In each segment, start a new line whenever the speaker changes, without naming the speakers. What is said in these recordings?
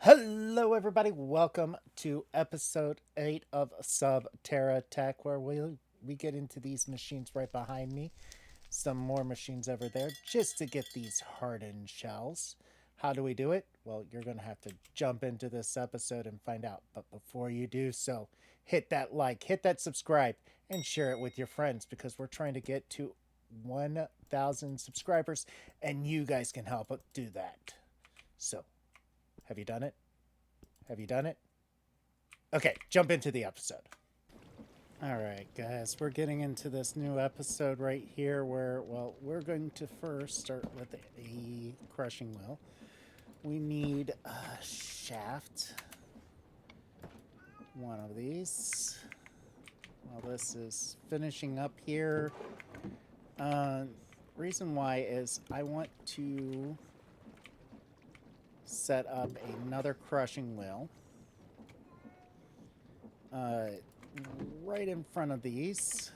Hello, everybody. Welcome to episode 8 of SubTerra Tech, where we get into these machines right behind me. Some more machines over there just to get these hardened shells. How do we do it? Well, you're going to have to jump into this episode and find out. But before you do so, hit that like, hit that subscribe, and share it with your friends because we're trying to get to 1,000 subscribers, and you guys can help do that. So, have you done it? Have you done it? Okay, jump into the episode. Alright, guys, we're getting into this new episode right here where, well, we're going to first start with a crushing wheel. We need a shaft. One of these. While this is finishing up here. Reason why is I want to set up another crushing wheel right in front of these,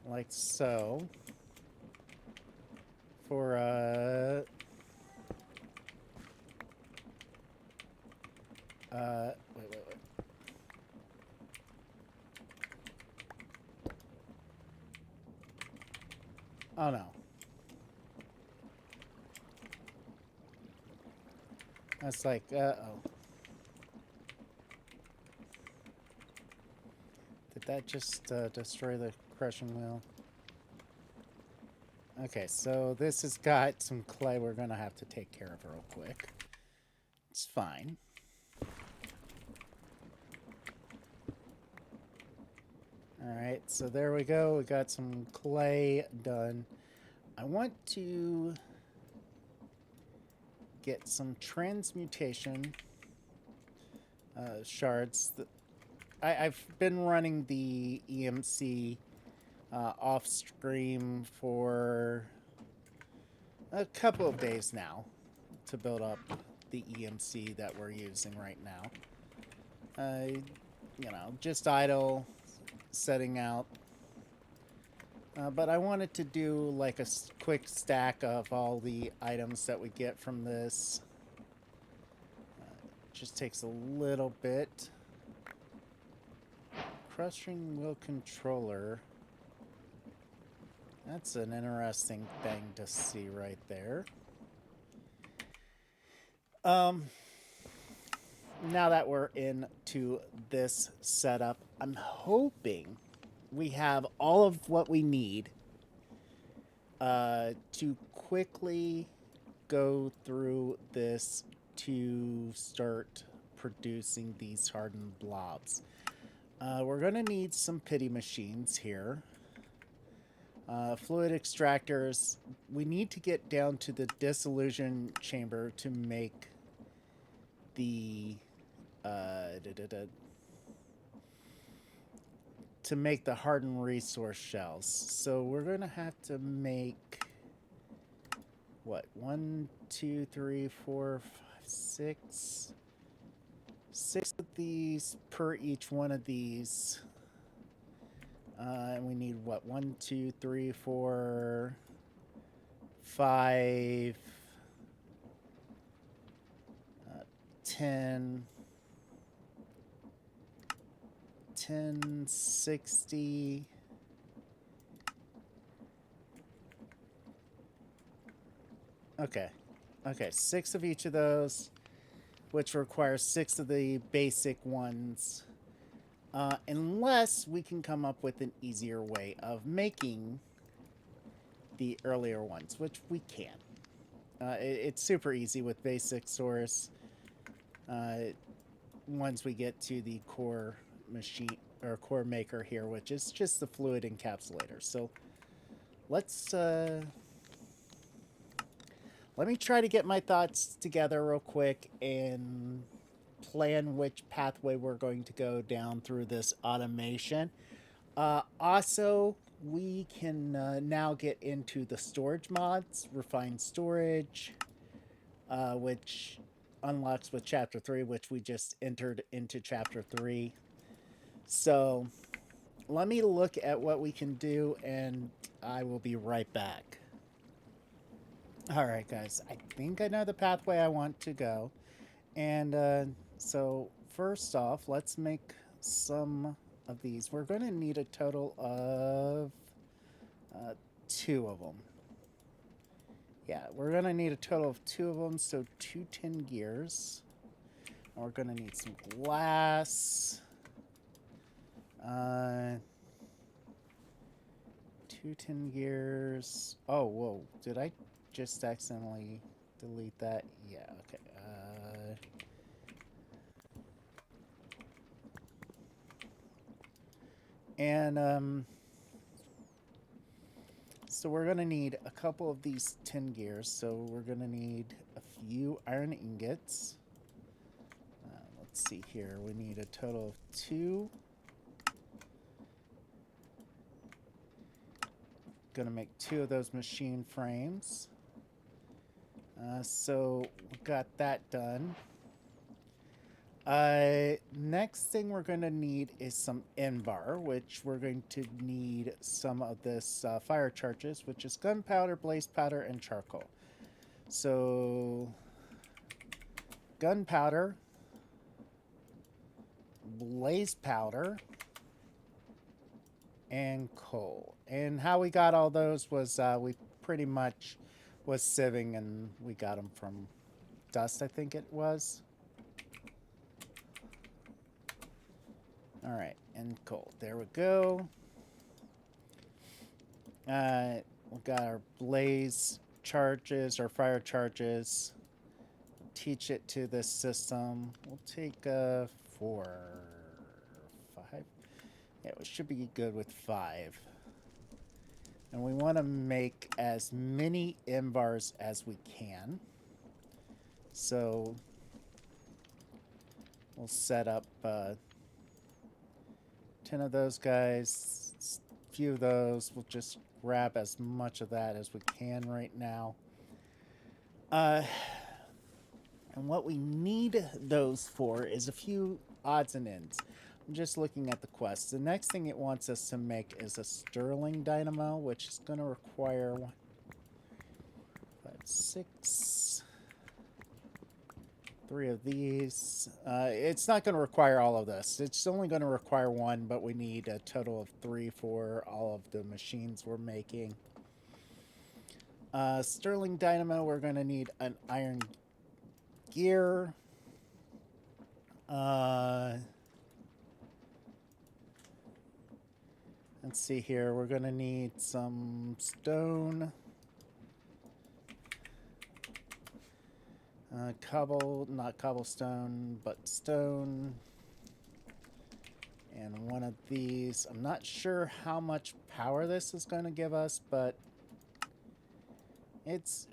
like so, for wait. Oh no. That's like, uh-oh. Did that just destroy the crushing wheel? Okay, so this has got some clay we're going to have to take care of real quick. It's fine. Alright, so there we go. We got some clay done. I want to get some transmutation shards. I've been running the EMC off stream for a couple of days now to build up the EMC that we're using right now. You know, just idle, setting out. But I wanted to do like a quick stack of all the items that we get from this. Just takes a little bit. Crushing wheel controller. That's an interesting thing to see right there. Now that we're into this setup, I'm hoping we have all of what we need to quickly go through this to start producing these hardened blobs. We're going to need some pity machines here. Fluid extractors. We need to get down to the dissolution chamber to make the hardened resource shells. So we're going to have to make, what, 1, 2, 3, 4, 5, 6. 6 of these per each one of these. And we need, what, 1, 2, 3, 4, 5, 10, 60. Okay, 6 of each of those, which requires 6 of the basic ones. Unless we can come up with an easier way of making the earlier ones, which we can. It's super easy with basic source. Once we get to the core machine or core maker here, which is just the fluid encapsulator. So let's let me try to get my thoughts together real quick and plan which pathway we're going to go down through this automation. Also, we can now get into the storage mods, refined storage, which unlocks with chapter 3, which we just entered into chapter 3. So let me look at what we can do, and I will be right back. Alright, guys. I think I know the pathway I want to go. And so, first off, let's make some of these. We're going to need a total of 2 of them. Yeah, we're going to need a total of 2 of them, so 2 tin gears. And we're going to need some glass. 2 tin gears. Oh, whoa. Did I just accidentally delete that? Yeah, okay. So we're going to need a couple of these tin gears. So we're going to need a few iron ingots. Let's see here. We need a total of 2. Going to make 2 of those machine frames. So we got that done. Next thing we're going to need is some NVAR, which we're going to need some of this fire charges, which is gunpowder, blaze powder, and charcoal. So gunpowder, blaze powder, and coal. And how we got all those was we pretty much was sieving, and we got them from dust, I think it was. All right, and coal. There we go. We got our blaze charges, our fire charges. Teach it to this system. We'll take 4, 5. Yeah, we should be good with 5. And we want to make as many NVARs as we can. So we'll set up 10 of those guys, a few of those. We'll just grab as much of that as we can right now. And what we need those for is a few odds and ends. I'm just looking at the quest. The next thing it wants us to make is a Stirling dynamo, which is going to require 1, 5, 6, 3 of these. It's not going to require all of this. It's only going to require 1, but we need a total of 3 for all of the machines we're making. Stirling dynamo, we're going to need an iron gear. Let's see here. We're going to need some stone. Not cobblestone, but stone. And 1 of these. I'm not sure how much power this is going to give us, but it's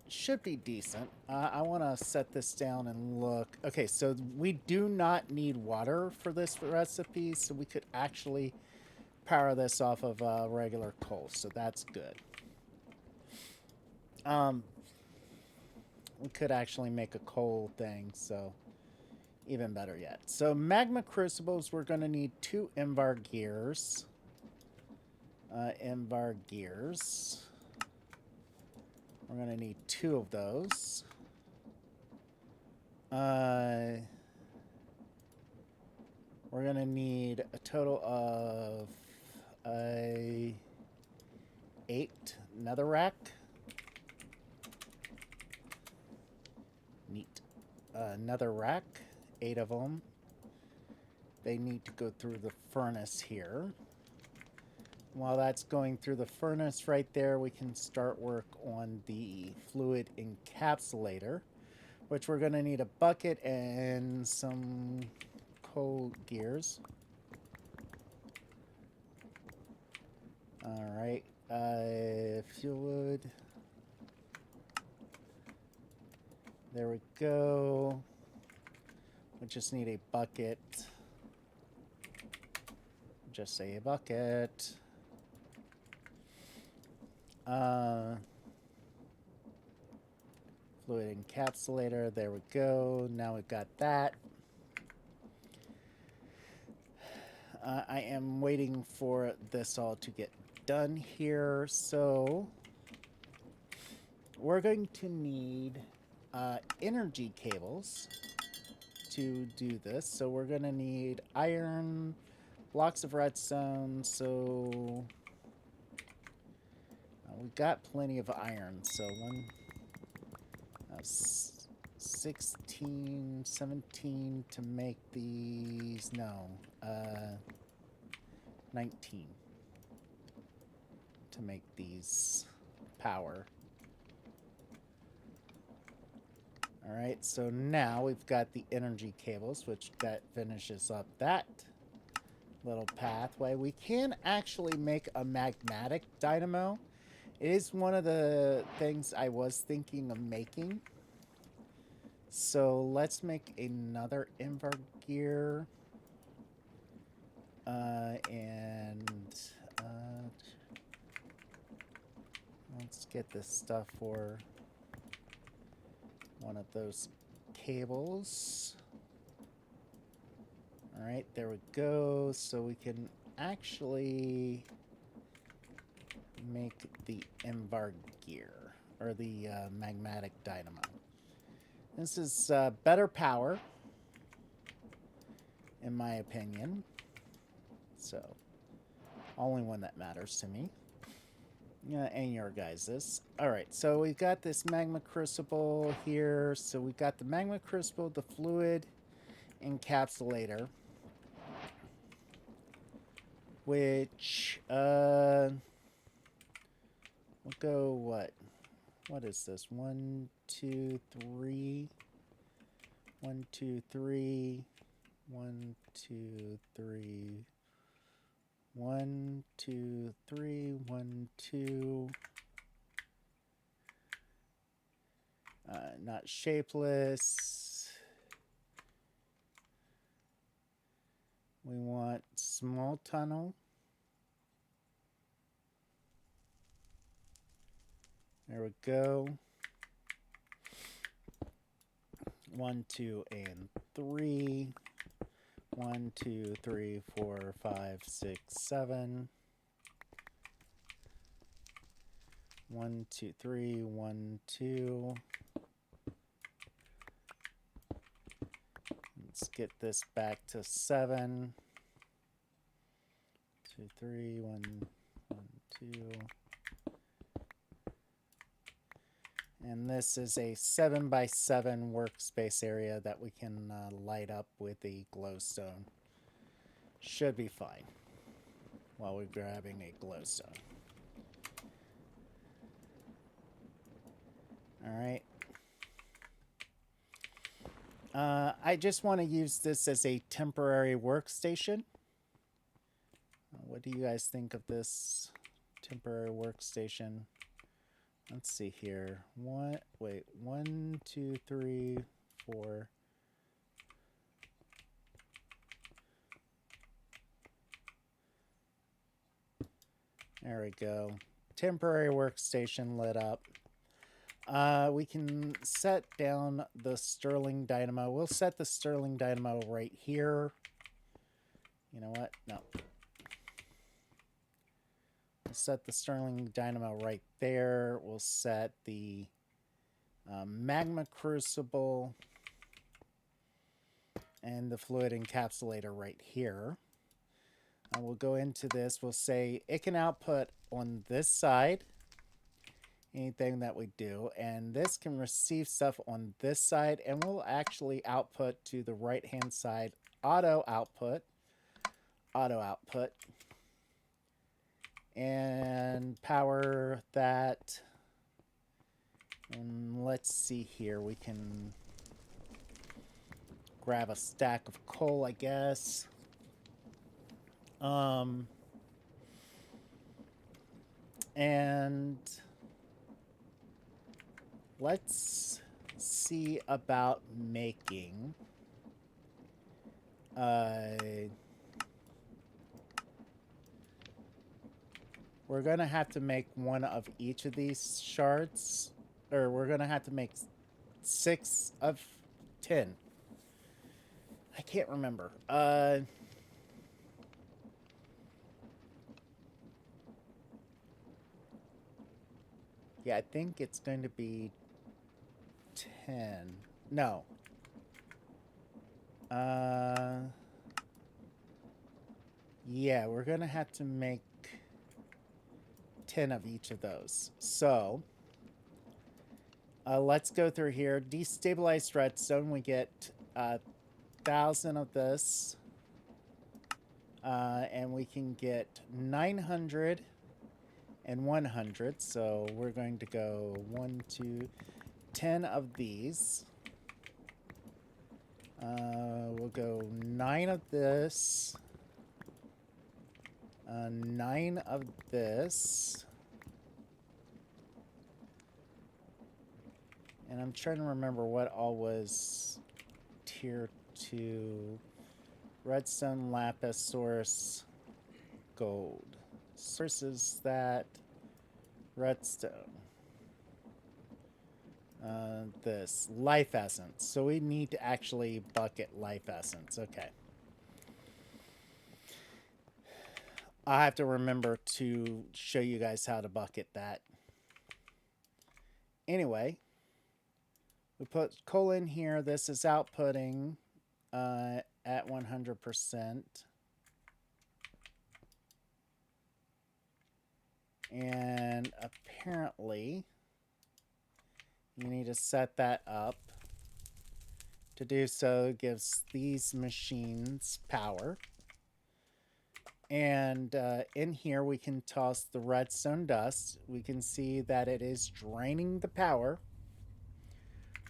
should be decent. I want to set this down and look. Okay, so we do not need water for this recipe, so we could actually power this off of regular coal, so that's good. We could actually make a coal thing, so even better yet. So magma crucibles, we're going to need 2 NVAR gears. NVAR gears. We're going to need 2 of those. We're going to need a total of 8 netherrack. Neat. Netherrack, 8 of them. They need to go through the furnace here. While that's going through the furnace right there, we can start work on the fluid encapsulator, which we're going to need a bucket and some coal gears. All right, fluid. There we go. We just need a bucket. Just say a bucket. Fluid encapsulator. There we go. Now we've got that. I am waiting for this all to get done here. So we're going to need energy cables to do this. So we're going to need iron, blocks of redstone. So we got plenty of iron. So 16, 17 to make these. No, 19 to make these power. All right, so now we've got the energy cables, which that finishes up that little pathway. We can actually make a magmatic dynamo. It is one of the things I was thinking of making. So let's make another invar gear. Let's get this stuff for one of those cables. All right, there we go. So we can actually make the invar gear, or the magmatic dynamo. This is better power, in my opinion. So, only one that matters to me. Yeah, and your guys's. Alright, so we've got this magma crucible here. So we've got the magma crucible, the fluid encapsulator. Which, we'll go what? What is this? 1, 2, 3. 1, 2, 3. 1, 2, 3. 1, 2, 3, 1, 2. Not shapeless. We want small tunnel. There we go. 1, 2, and 3. 1, 2, 3, 4, 5, 6, 7. 1, 2, 3, 1, 2. Let's get this back to 7. 2, 3, 1, 2. And this is a 7x7 workspace area that we can light up with a glowstone. Should be fine while we're grabbing a glowstone. Alright. I just want to use this as a temporary workstation. What do you guys think of this temporary workstation? Let's see here. 1, 2, 3, 4. There we go. Temporary workstation lit up. We can set down the Sterling Dynamo. We'll set the Sterling Dynamo right here. You know what? No. We'll set the Sterling Dynamo right there. We'll set the Magma Crucible and the Fluid Encapsulator right here. We'll go into this. We'll say it can output on this side, anything that we do, and this can receive stuff on this side, and we'll actually output to the right-hand side, auto output, and power that. And let's see here, we can grab a stack of coal, I guess. And let's see about making we're gonna have to make one of each of these shards, or we're gonna have to make 6 of 10. I can't remember. Yeah, I think it's going to be 10. No. Yeah, we're going to have to make 10 of each of those. So, let's go through here. Destabilized redstone, we get 1,000 of this. And we can get 900 and 100. So we're going to go 1, 2, 10 of these. We'll go 9 of this. 9 of this. And I'm trying to remember what all was tier 2. Redstone, lapis, source, gold. Source is that redstone. This life essence. So we need to actually bucket life essence. Okay. I have to remember to show you guys how to bucket that. Anyway, we put coal in here. This is outputting at 100%. And apparently, you need to set that up. To do so, gives these machines power. And in here, we can toss the redstone dust. We can see that it is draining the power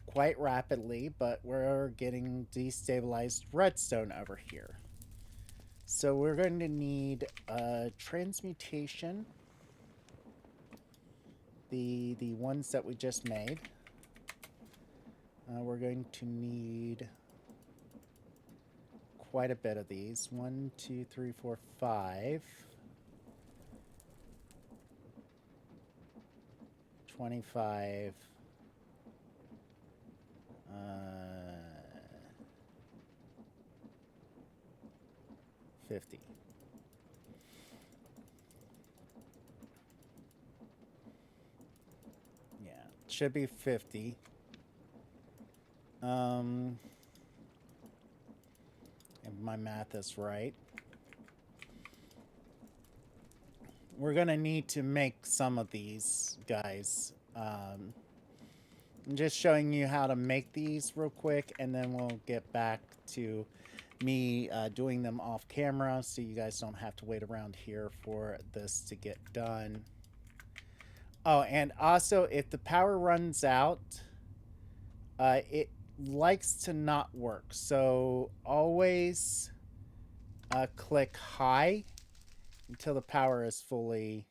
quite rapidly, but we're getting destabilized redstone over here. So we're going to need transmutation, the ones that we just made. We're going to need quite a bit of these. 1, 2, 3, 4, 5. 25. 50. Yeah, it should be 50. If my math is right. We're going to need to make some of these guys. I'm just showing you how to make these real quick, and then we'll get back to me doing them off camera so you guys don't have to wait around here for this to get done. Oh, and also, if the power runs out, it likes to not work. So always click high until the power is fully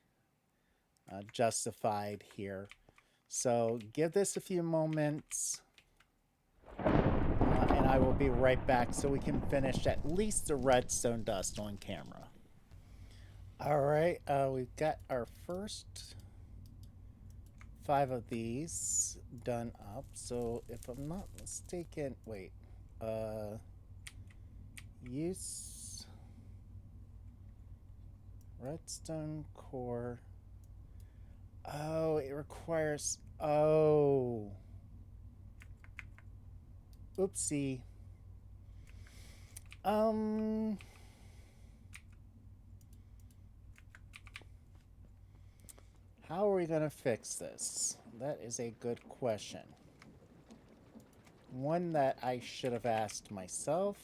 justified here. So give this a few moments, and I will be right back so we can finish at least the redstone dust on camera. All right, we've got our first 5 of these done up. So if I'm not mistaken, wait, use redstone core. Oh, it requires, oh, oopsie. How are we going to fix this? That is a good question. One that I should have asked myself.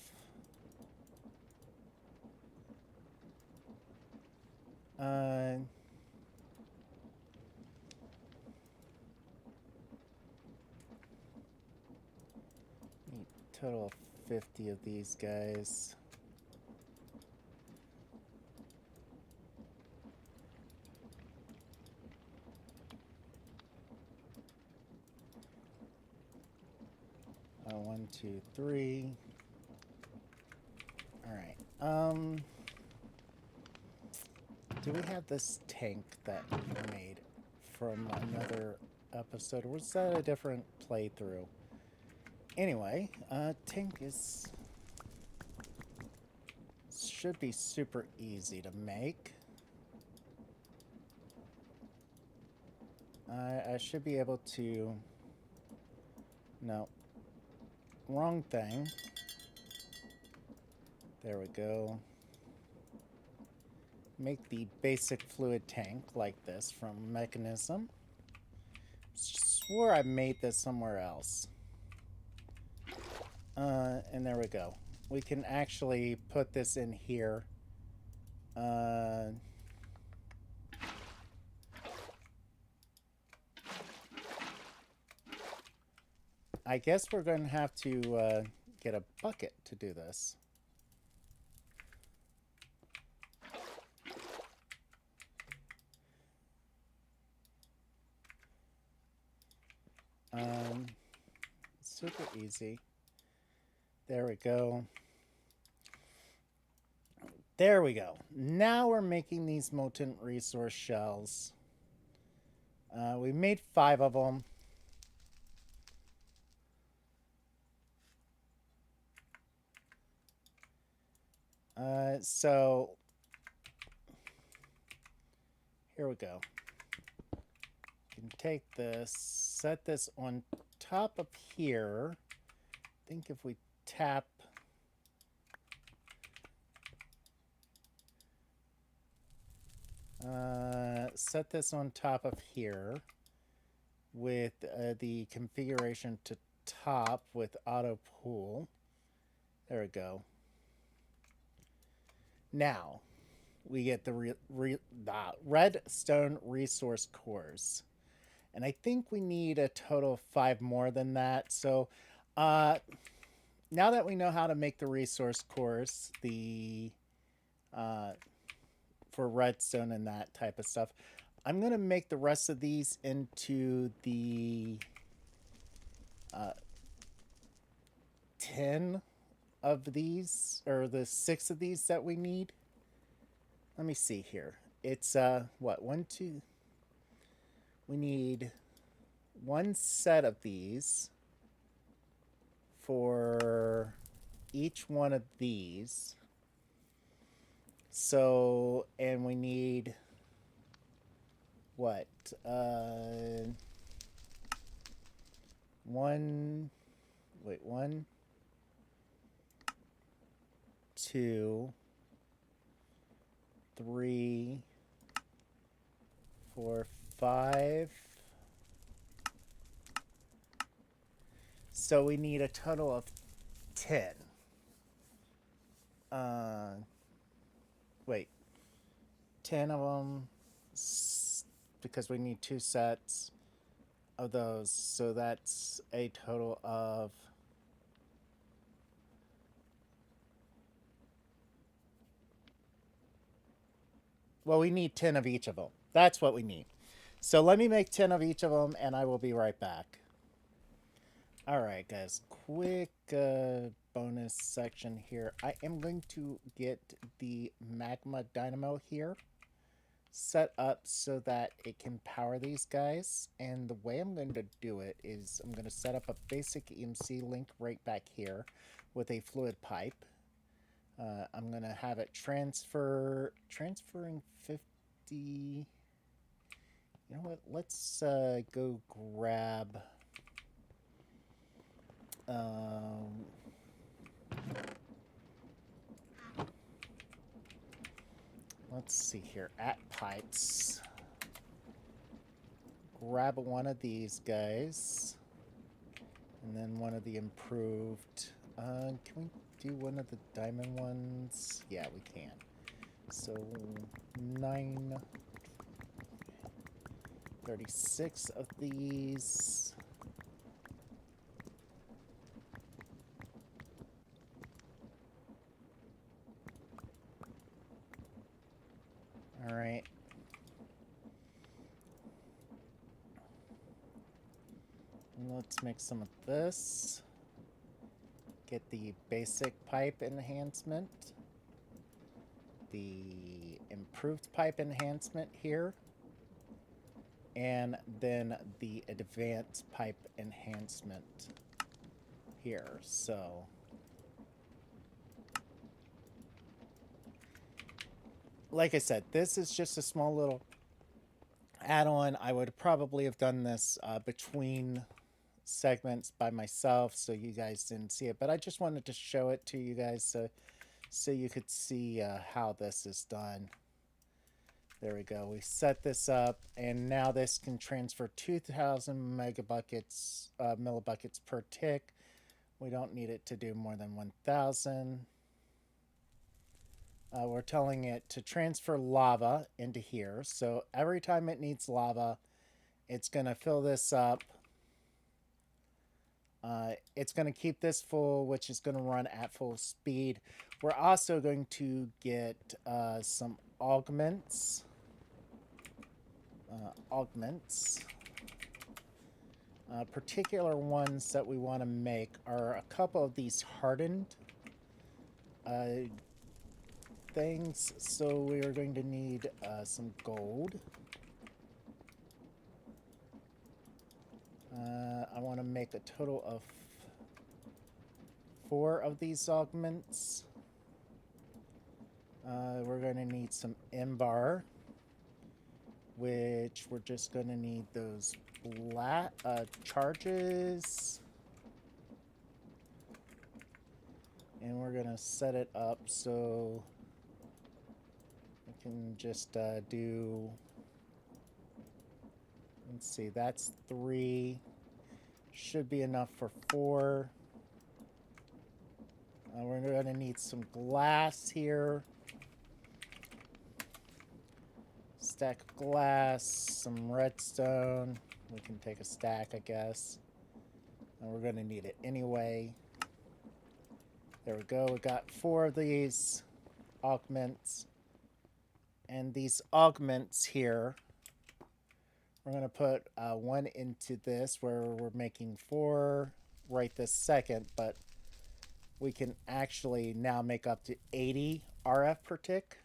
Total of 50 of these guys. One, two, three. All right. Do we have this tank that we made from another episode, or was that a different playthrough? Anyway, tank should be super easy to make. I should be able to... No. Wrong thing. There we go. Make the basic fluid tank like this from mechanism. Swore I made this somewhere else. And there we go. We can actually put this in here. I guess we're going to have to get a bucket to do this. Super easy. There we go. There we go. Now we're making these molten resource shells. We made 5 of them. So here we go. You can take this, set this on top of here. I think if we tap set this on top of here with the configuration to top with auto pool. There we go. Now we get the redstone resource cores. And I think we need a total of 5 more than that. So now that we know how to make the resource cores, the for redstone and that type of stuff, I'm going to make the rest of these into the 10 of these, or the 6 of these that we need. Let me see here. It's what, 1, 2. We need 1 set of these for each one of these. So, and we need what? 1, 2, 3, 4, 5. So we need a total of 10. Wait. 10 of them, because we need 2 sets of those. So that's a total of... Well, we need 10 of each of them. That's what we need. So let me make 10 of each of them, and I will be right back. All right, guys. Quick bonus section here. I am going to get the magma dynamo here set up so that it can power these guys. And the way I'm going to do it is I'm going to set up a basic EMC link right back here with a fluid pipe. I'm going to have it transferring 50. You know what? Let's go grab... let's see here. At pipes. Grab one of these guys. And then one of the improved. Can we do one of the diamond ones? Yeah, we can. So 36 of these. All right. Let's make some of this. Get the basic pipe enhancement. The improved pipe enhancement here. And then the advanced pipe enhancement here. So... like I said, this is just a small little add-on, I would probably have done this between segments by myself so you guys didn't see it, but I just wanted to show it to you guys so you could see how this is done. There we go. We set this up, and now this can transfer 2,000 millibuckets per tick. We don't need it to do more than 1,000. We're telling it to transfer lava into here. So every time it needs lava, it's going to fill this up. It's going to keep this full, which is going to run at full speed. We're also going to get some augments. Particular ones that we want to make are a couple of these hardened things. So we are going to need some gold. I want to make a total of 4 of these augments. We're going to need some 𝑚bar, which we're just going to need those black charges. And we're going to set it up so we can just do... Let's see, that's 3. Should be enough for 4. We're going to need some glass here. Stack of glass, some redstone. We can take a stack, I guess. And we're going to need it anyway. There we go. We got 4 of these augments. And these augments here, we're going to put 1 into this where we're making 4 right this second, but we can actually now make up to 80 RF per tick.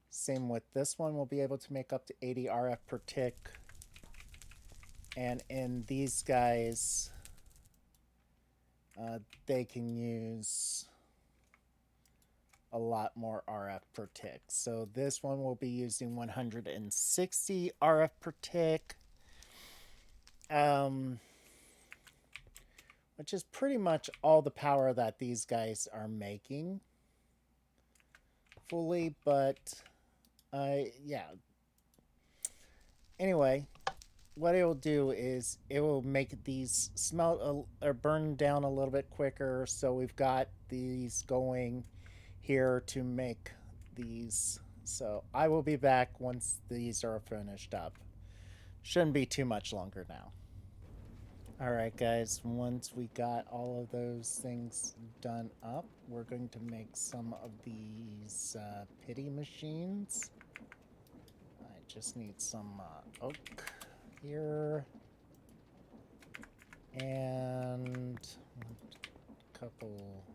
Same with this one, we'll be able to make up to 80 RF per tick. And in these guys, they can use a lot more RF per tick. So this one will be using 160 RF per tick, which is pretty much all the power that these guys are making fully, but yeah. Anyway, what it will do is it will make these smelt or burn down a little bit quicker. So we've got these going here to make these. So I will be back once these are finished up. Shouldn't be too much longer now. Alright guys, once we got all of those things done up, we're going to make some of these pity machines. I just need some oak here, and a couple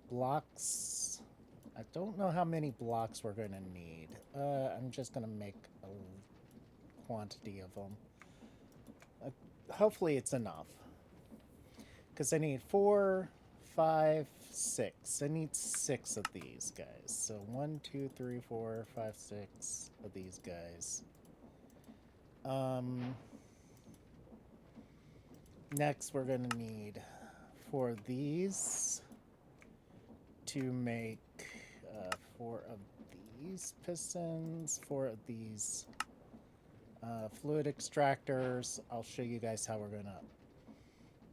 blocks. I don't know how many blocks we're going to need. I'm just going to make a quantity of them. Hopefully it's enough, because I need 4, 5, 6. I need 6 of these guys. So 1, 2, 3, 4, 5, 6 of these guys. Next we're going to need 4 of these to make 4 of these pistons, 4 of these fluid extractors. I'll show you guys how we're going to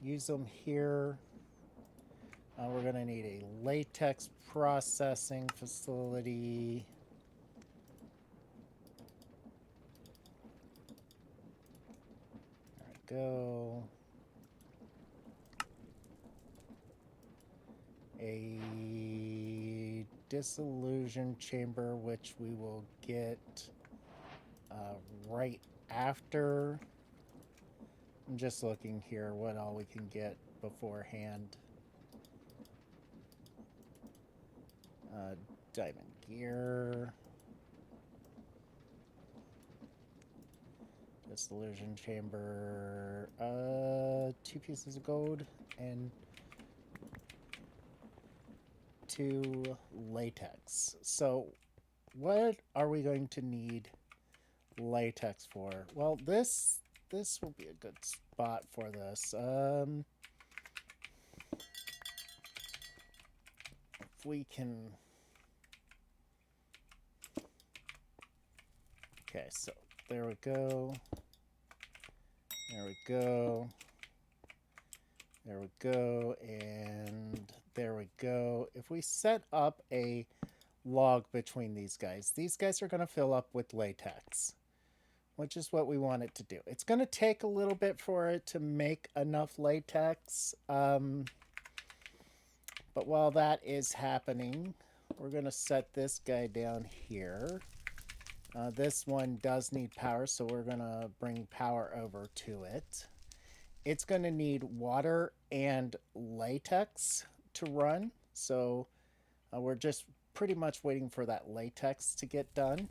use them here. We're going to need a latex processing facility. There we go. A dissolution chamber, which we will get right after. I'm just looking here what all we can get beforehand. Diamond gear, dissolution chamber, 2 pieces of gold, and 2 latex. So what are we going to need latex for? Well, this will be a good spot for this. If we can... Okay, so there we go. There we go. There we go. And there we go. If we set up a log between these guys are going to fill up with latex, which is what we want it to do. It's going to take a little bit for it to make enough latex. But while that is happening, we're going to set this guy down here. This one does need power, so we're going to bring power over to it. It's going to need water and latex to run, so we're just pretty much waiting for that latex to get done.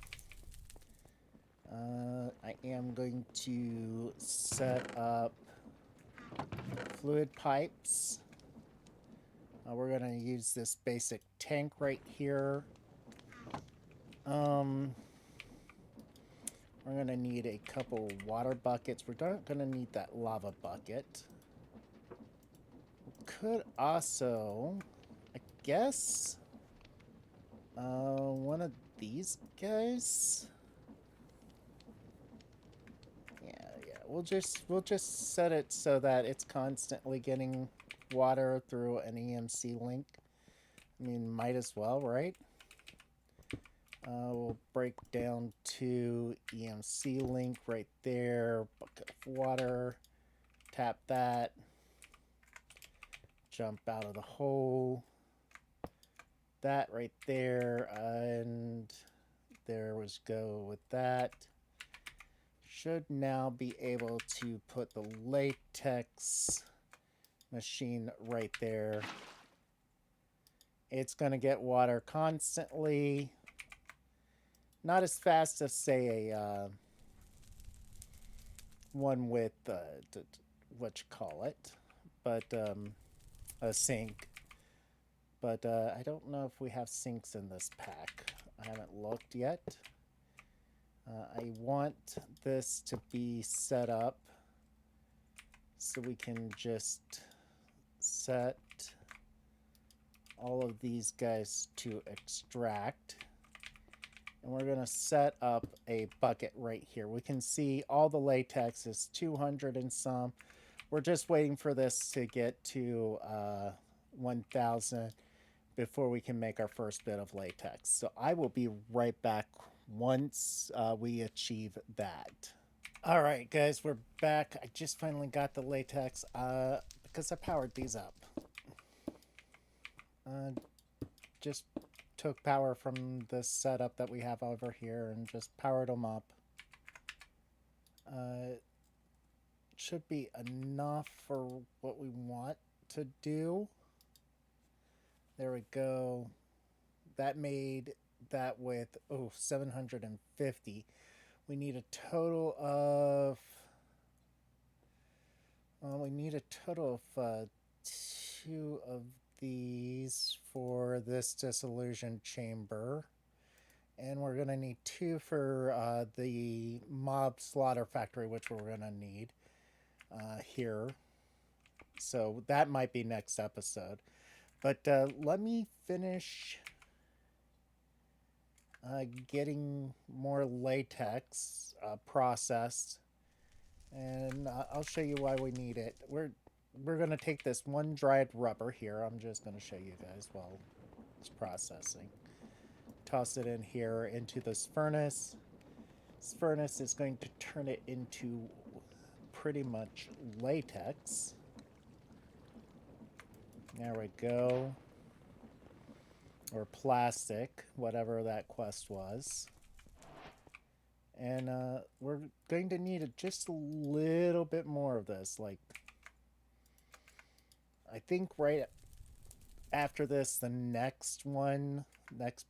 I am going to set up fluid pipes. We're going to use this basic tank right here. We're going to need a couple water buckets. We're not going to need that lava bucket. We could also, I guess, one of these guys. Yeah. We'll just set it so that it's constantly getting water through an EMC link. I mean, might as well, right? We'll break down to EMC link right there. Bucket of water. Tap that. Jump out of the hole. That right there. And there was go with that. Should now be able to put the latex machine right there. It's going to get water constantly. Not as fast as, say, a one with, but a sink. But I don't know if we have sinks in this pack. I haven't looked yet. I want this to be set up so we can just set all of these guys to extract. And we're going to set up a bucket right here. We can see all the latex is 200 and some. We're just waiting for this to get to 1,000 before we can make our first bit of latex. So I will be right back once we achieve that. All right, guys, we're back. I just finally got the latex because I powered these up. Just took power from this setup that we have over here and just powered them up. Should be enough for what we want to do. There we go. That made that with 750. We need a total of two of these for this dissolution chamber, and we're going to need two for the mob slaughter factory, which we're going to need here. So that might be next episode, but let me finish getting more latex processed, and I'll show you why we need it. We're going to take this one dried rubber here. I'm just going to show you guys while it's processing. Toss it in here into this furnace. This furnace is going to turn it into pretty much latex. There we go. Or plastic, whatever that quest was. And we're going to need just a little bit more of this, like I think right after this, the next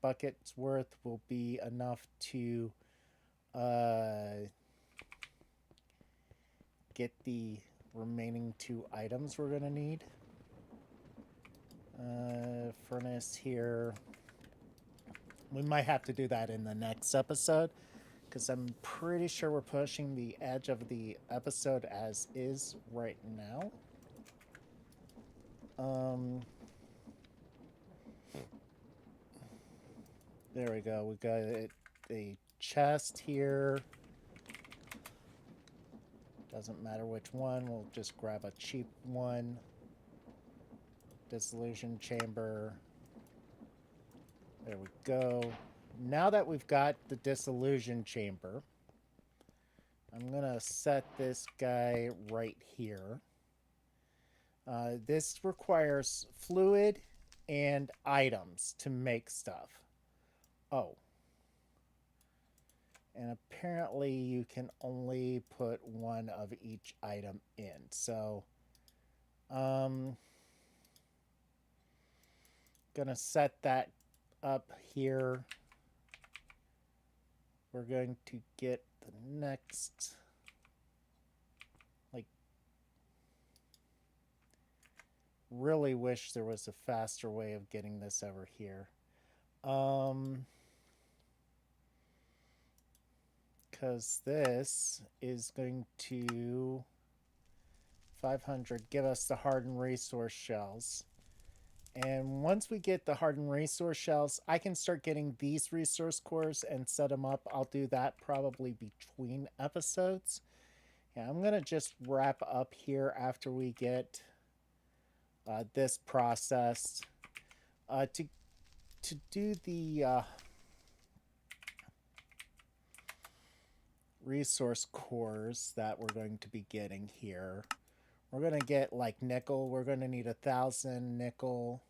bucket's worth will be enough to get the remaining two items we're going to need. Furnace here. We might have to do that in the next episode because I'm pretty sure we're pushing the edge of the episode as is right now. There we go. We got a chest here. Doesn't matter which one. We'll just grab a cheap one. Dissolution chamber. There we go. Now that we've got the dissolution chamber, I'm going to set this guy right here. This requires fluid and items to make stuff. Oh. And apparently you can only put one of each item in. So, gonna set that up here. We're going to get the next, like, really wish there was a faster way of getting this over here. Because this is going to 500 give us the hardened resource shells. And once we get the hardened resource shells, I can start getting these resource cores and set them up. I'll do that probably between episodes. Yeah, I'm going to just wrap up here after we get this processed. To do the resource cores that we're going to be getting here. We're going to get like nickel. We're going to need 1,000 nickel.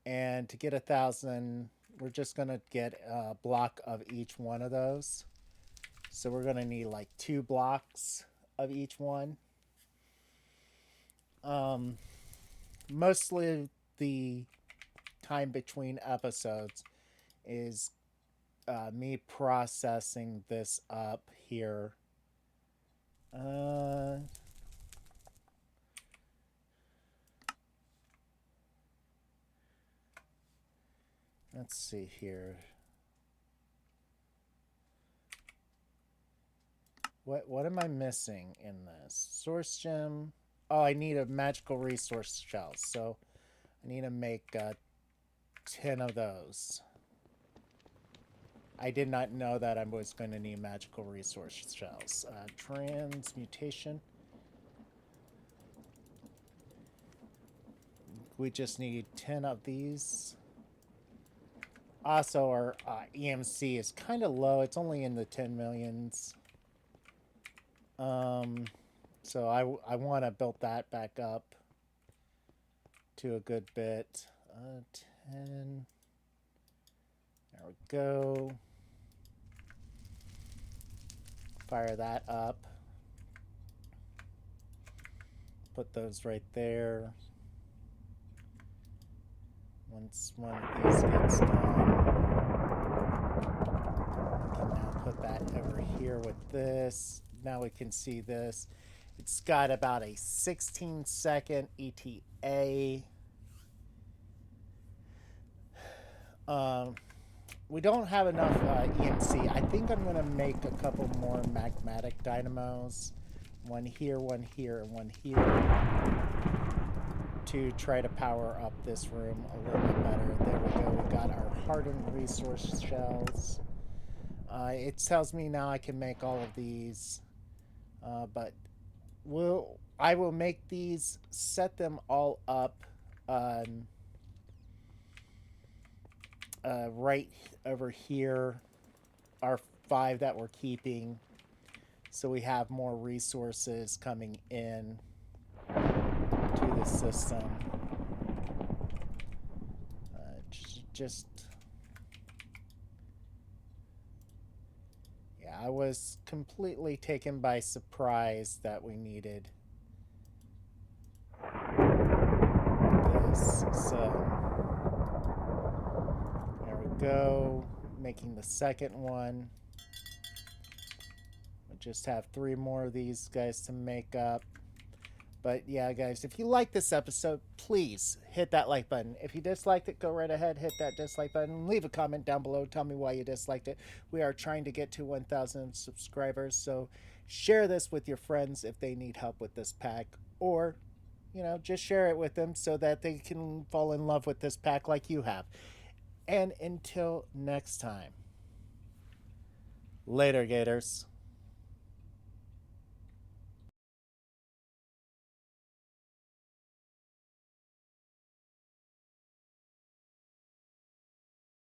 And to get 1,000, we're just going to get a block of each one of those. So we're going to need like 2 blocks of each one. Mostly the time between episodes is me processing this up here. Let's see here. What am I missing in this? Source gem. Oh, I need a magical resource shell. So I need to make 10 of those. I did not know that I was going to need magical resource shells. Transmutation. We just need 10 of these. Also, our EMC is kind of low. It's only in the 10 millions. So I want to build that back up to a good bit. 10. There we go. Fire that up. Put those right there. Once one of these gets done, we can now put that over here with this. Now we can see this. It's got about a 16-second ETA. We don't have enough EMC. I think I'm going to make a couple more magmatic dynamos. One here, and one here. To try to power up this room a little bit better. There we go. We got our hardened resource shells. It tells me now I can make all of these. But I will make these, set them all up right over here, our 5 that we're keeping, so we have more resources coming in to the system. Yeah, I was completely taken by surprise that we needed this, so there we go, making the second one. We just have 3 more of these guys to make up. But yeah, guys, if you like this episode, please hit that like button. If you disliked it, go right ahead, hit that dislike button. Leave a comment down below. Tell me why you disliked it. We are trying to get to 1,000 subscribers, so share this with your friends if they need help with this pack, or just share it with them so that they can fall in love with this pack like you have. And until next time, later, Gators.